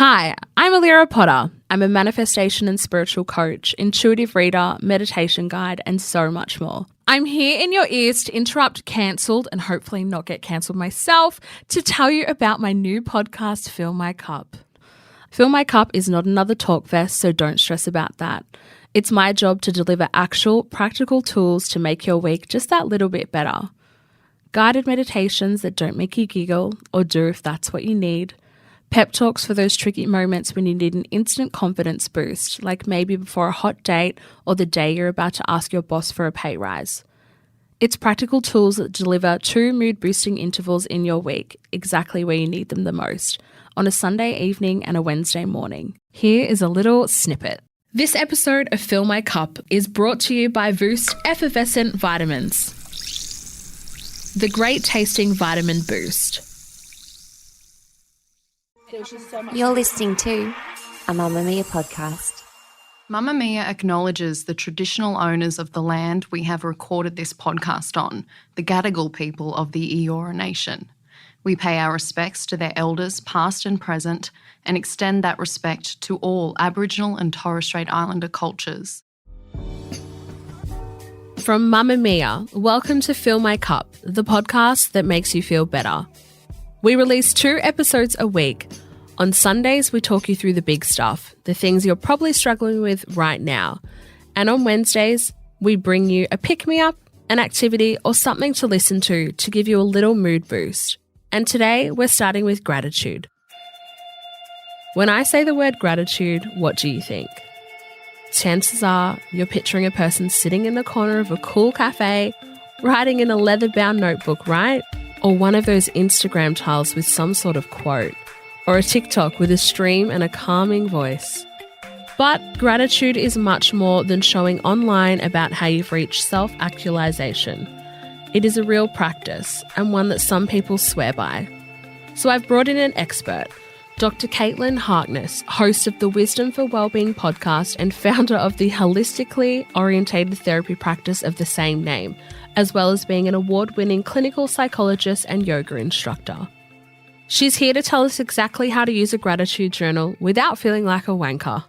Hi, I'm Allira Potter. I'm a manifestation and spiritual coach, intuitive reader, meditation guide, and so much more. I'm here in your ears to interrupt cancelled and hopefully not get cancelled myself to tell you about my new podcast, Fill My Cup. Fill My Cup is not another talk fest, so don't stress about that. It's my job to deliver actual, practical tools to make your week just that little bit better. Guided meditations that don't make you giggle, or do if that's what you need. Pep talks for those tricky moments when you need an instant confidence boost, like maybe before a hot date or the day you're about to ask your boss for a pay rise. It's practical tools that deliver 2 mood-boosting intervals in your week, exactly where you need them the most, on a Sunday evening and a Wednesday morning. Here is a little snippet. This episode of Fill My Cup is brought to you by Boost Effervescent Vitamins, the great tasting vitamin boost. You're listening to a Mamamia podcast. Mamamia acknowledges the traditional owners of the land we have recorded this podcast on, the Gadigal people of the Eora Nation. We pay our respects to their elders, past and present, and extend that respect to all Aboriginal and Torres Strait Islander cultures. From Mamamia, welcome to Fill My Cup, the podcast that makes you feel better. We release 2 episodes a week. On Sundays, we talk you through the big stuff, the things you're probably struggling with right now. And on Wednesdays, we bring you a pick-me-up, an activity, or something to listen to give you a little mood boost. And today, we're starting with gratitude. When I say the word gratitude, what do you think? Chances are you're picturing a person sitting in the corner of a cool cafe, writing in a leather-bound notebook, right? Or one of those Instagram tiles with some sort of quote, or a TikTok with a stream and a calming voice. But gratitude is much more than showing online about how you've reached self-actualization. It is a real practice, and one that some people swear by. So I've brought in an expert, Dr. Caitlin Harkness, host of the Wisdom for Wellbeing podcast and founder of the holistically orientated therapy practice of the same name, as well as being an award-winning clinical psychologist and yoga instructor. She's here to tell us exactly how to use a gratitude journal without feeling like a wanker.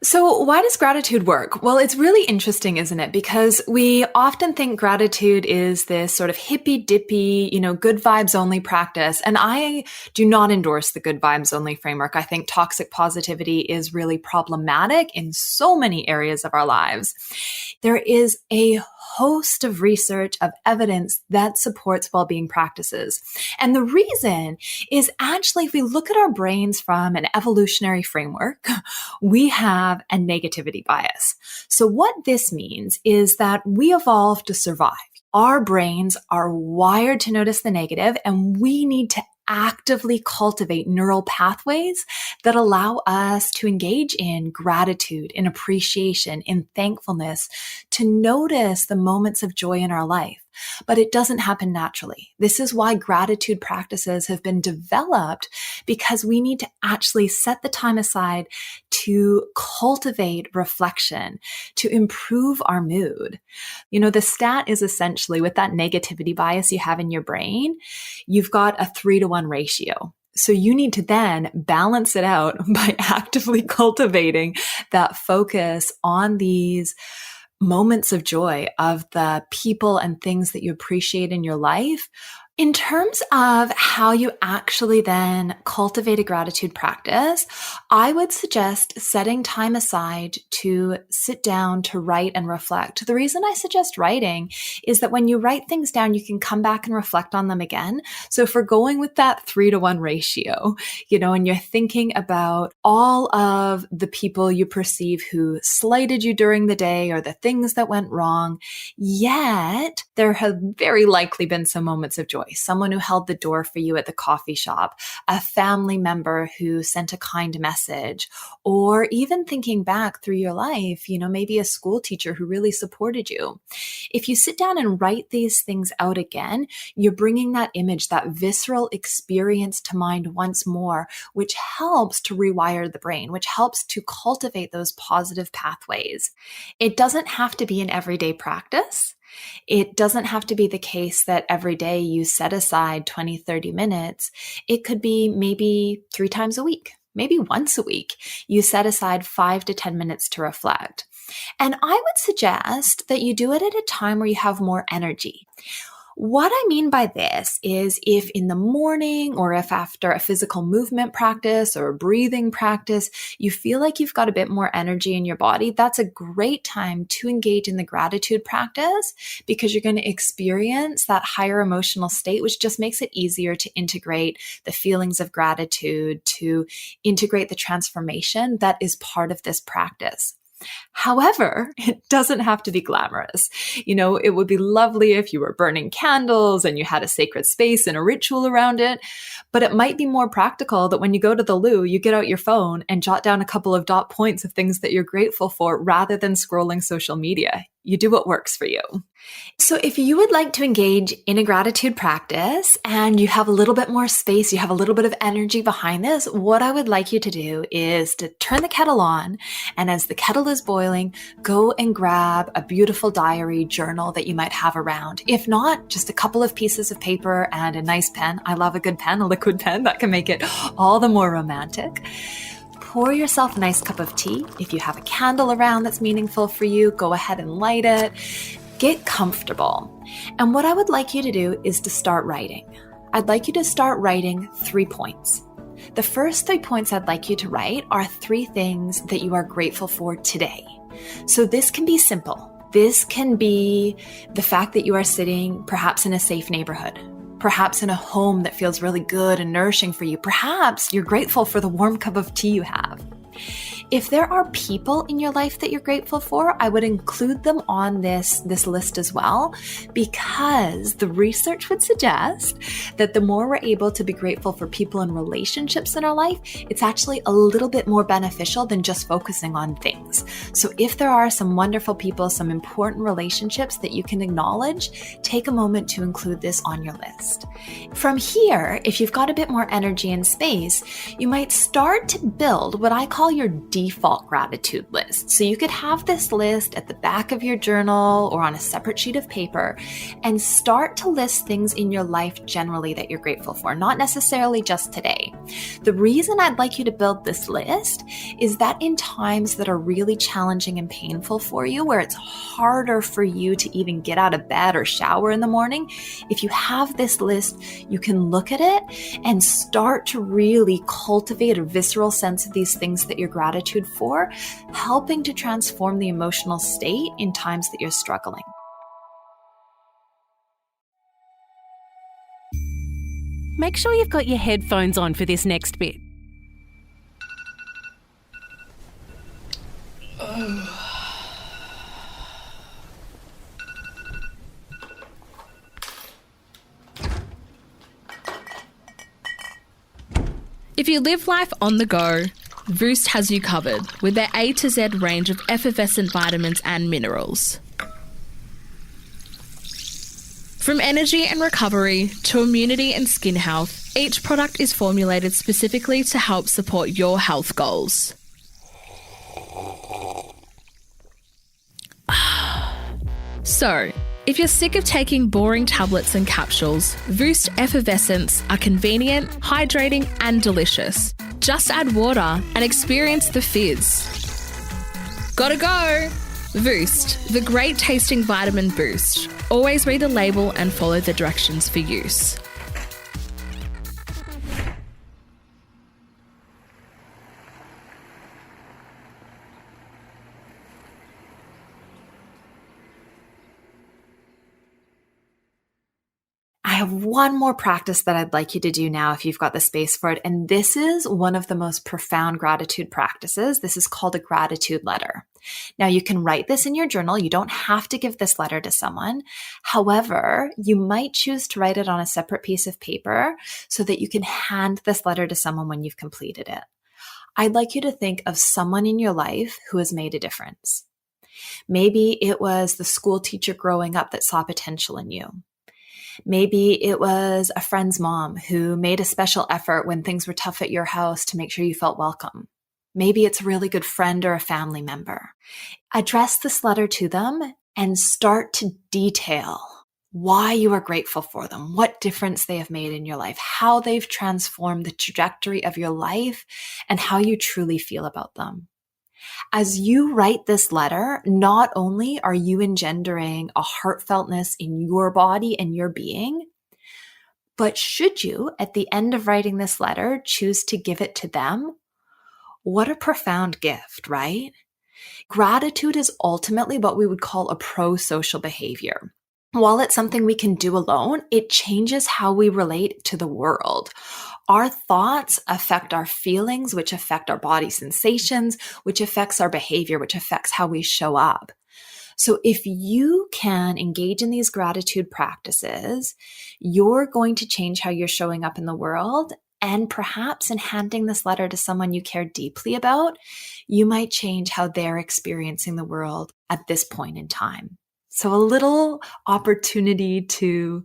So why does gratitude work? Well, it's really interesting, isn't it? Because we often think gratitude is this sort of hippy-dippy, good vibes only practice. And I do not endorse the good vibes only framework. I think toxic positivity is really problematic in so many areas of our lives. There is a host of research, of evidence that supports well-being practices. And the reason is actually, if we look at our brains from an evolutionary framework, we have a negativity bias. So what this means is that we evolved to survive. Our brains are wired to notice the negative, and we need to actively cultivate neural pathways that allow us to engage in gratitude, in appreciation, in thankfulness, to notice the moments of joy in our life. But it doesn't happen naturally. This is why gratitude practices have been developed, because we need to actually set the time aside to cultivate reflection, to improve our mood. The stat is essentially, with that negativity bias you have in your brain, you've got a 3-to-1 ratio. So you need to then balance it out by actively cultivating that focus on these moments of joy, of the people and things that you appreciate in your life. In terms of how you actually then cultivate a gratitude practice, I would suggest setting time aside to sit down, to write and reflect. The reason I suggest writing is that when you write things down, you can come back and reflect on them again. So if we're going with that 3-to-1 ratio, and you're thinking about all of the people you perceive who slighted you during the day or the things that went wrong, yet there have very likely been some moments of joy. Someone who held the door for you at the coffee shop, a family member who sent a kind message, or even thinking back through your life, maybe a school teacher who really supported you. If you sit down and write these things out again, you're bringing that image, that visceral experience to mind once more, which helps to rewire the brain, which helps to cultivate those positive pathways. It doesn't have to be an everyday practice. It doesn't have to be the case that every day you set aside 20, 30 minutes. It could be maybe 3 times a week, maybe once a week. You set aside 5 to 10 minutes to reflect. And I would suggest that you do it at a time where you have more energy. What I mean by this is if in the morning or if after a physical movement practice or a breathing practice, you feel like you've got a bit more energy in your body, that's a great time to engage in the gratitude practice because you're going to experience that higher emotional state, which just makes it easier to integrate the feelings of gratitude, to integrate the transformation that is part of this practice. However, it doesn't have to be glamorous. It would be lovely if you were burning candles and you had a sacred space and a ritual around it, but it might be more practical that when you go to the loo, you get out your phone and jot down a couple of dot points of things that you're grateful for rather than scrolling social media. You do what works for you. So if you would like to engage in a gratitude practice and you have a little bit more space, you have a little bit of energy behind this, what I would like you to do is to turn the kettle on, and as the kettle is boiling, go and grab a beautiful diary journal that you might have around. If not, just a couple of pieces of paper and a nice pen. I love a good pen, a liquid pen. That can make it all the more romantic. Pour yourself a nice cup of tea. If you have a candle around that's meaningful for you, go ahead and light it. Get comfortable. And what I would like you to do is to start writing. I'd like you to start writing 3 points. The first 3 points I'd like you to write are 3 things that you are grateful for today. So this can be simple. This can be the fact that you are sitting perhaps in a safe neighborhood, perhaps in a home that feels really good and nourishing for you. Perhaps you're grateful for the warm cup of tea you have. If there are people in your life that you're grateful for, I would include them on this list as well, because the research would suggest that the more we're able to be grateful for people and relationships in our life, it's actually a little bit more beneficial than just focusing on things. So if there are some wonderful people, some important relationships that you can acknowledge, take a moment to include this on your list. From here, if you've got a bit more energy and space, you might start to build what I call your default gratitude list. So you could have this list at the back of your journal or on a separate sheet of paper and start to list things in your life generally that you're grateful for, not necessarily just today. The reason I'd like you to build this list is that in times that are really challenging and painful for you, where it's harder for you to even get out of bed or shower in the morning, if you have this list, you can look at it and start to really cultivate a visceral sense of these things that you're gratitude for, helping to transform the emotional state in times that you're struggling. Make sure you've got your headphones on for this next bit. If you live life on the go, Voost has you covered with their A to Z range of effervescent vitamins and minerals. From energy and recovery to immunity and skin health, each product is formulated specifically to help support your health goals. So, if you're sick of taking boring tablets and capsules, Voost Effervescents are convenient, hydrating and delicious. Just add water and experience the fizz. Gotta go! Voost, the great tasting vitamin boost. Always read the label and follow the directions for use. I have one more practice that I'd like you to do now if you've got the space for it. And this is one of the most profound gratitude practices. This is called a gratitude letter. Now, you can write this in your journal. You don't have to give this letter to someone. However, you might choose to write it on a separate piece of paper so that you can hand this letter to someone when you've completed it. I'd like you to think of someone in your life who has made a difference. Maybe it was the school teacher growing up that saw potential in you. Maybe it was a friend's mom who made a special effort when things were tough at your house to make sure you felt welcome. Maybe it's a really good friend or a family member. Address this letter to them and start to detail why you are grateful for them, what difference they have made in your life, how they've transformed the trajectory of your life, and how you truly feel about them. As you write this letter, not only are you engendering a heartfeltness in your body and your being, but should you, at the end of writing this letter, choose to give it to them, what a profound gift, right? Gratitude is ultimately what we would call a pro-social behavior. While it's something we can do alone, it changes how we relate to the world. Our thoughts affect our feelings, which affect our body sensations, which affects our behavior, which affects how we show up. So if you can engage in these gratitude practices, you're going to change how you're showing up in the world. And perhaps in handing this letter to someone you care deeply about, you might change how they're experiencing the world at this point in time. So a little opportunity to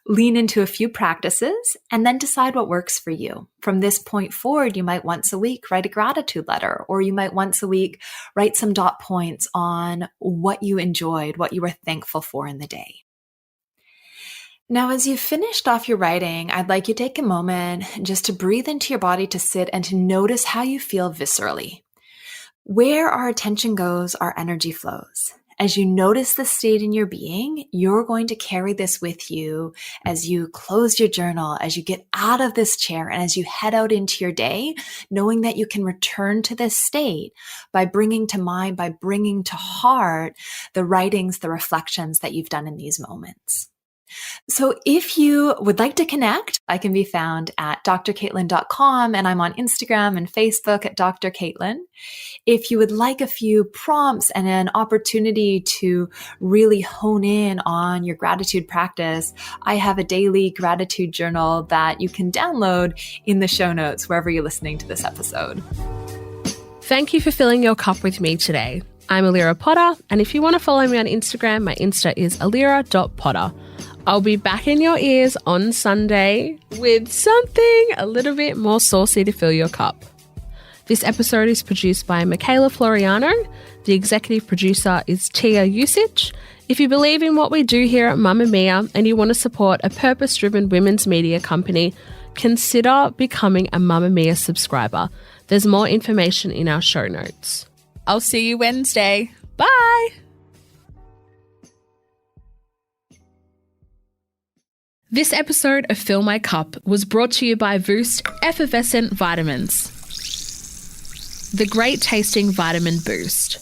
lean into a few practices and then decide what works for you. From this point forward, you might once a week write a gratitude letter, or you might once a week write some dot points on what you enjoyed, what you were thankful for in the day. Now, as you've finished off your writing, I'd like you to take a moment just to breathe into your body, to sit and to notice how you feel viscerally. Where our attention goes, our energy flows. As you notice the state in your being, you're going to carry this with you as you close your journal, as you get out of this chair, and as you head out into your day, knowing that you can return to this state by bringing to mind, by bringing to heart the writings, the reflections that you've done in these moments. So if you would like to connect, I can be found at drcaitlin.com, and I'm on Instagram and Facebook at Dr. Caitlin. If you would like a few prompts and an opportunity to really hone in on your gratitude practice, I have a daily gratitude journal that you can download in the show notes wherever you're listening to this episode. Thank you for filling your cup with me today. I'm Allira Potter, and if you want to follow me on Instagram, my Insta is allira.potter. I'll be back in your ears on Sunday with something a little bit more saucy to fill your cup. This episode is produced by Michaela Floriano. The executive producer is Tia Usich. If you believe in what we do here at Mamamia and you want to support a purpose-driven women's media company, consider becoming a Mamamia subscriber. There's more information in our show notes. I'll see you Wednesday. Bye! This episode of Fill My Cup was brought to you by Boost Effervescent Vitamins. The great tasting vitamin Boost.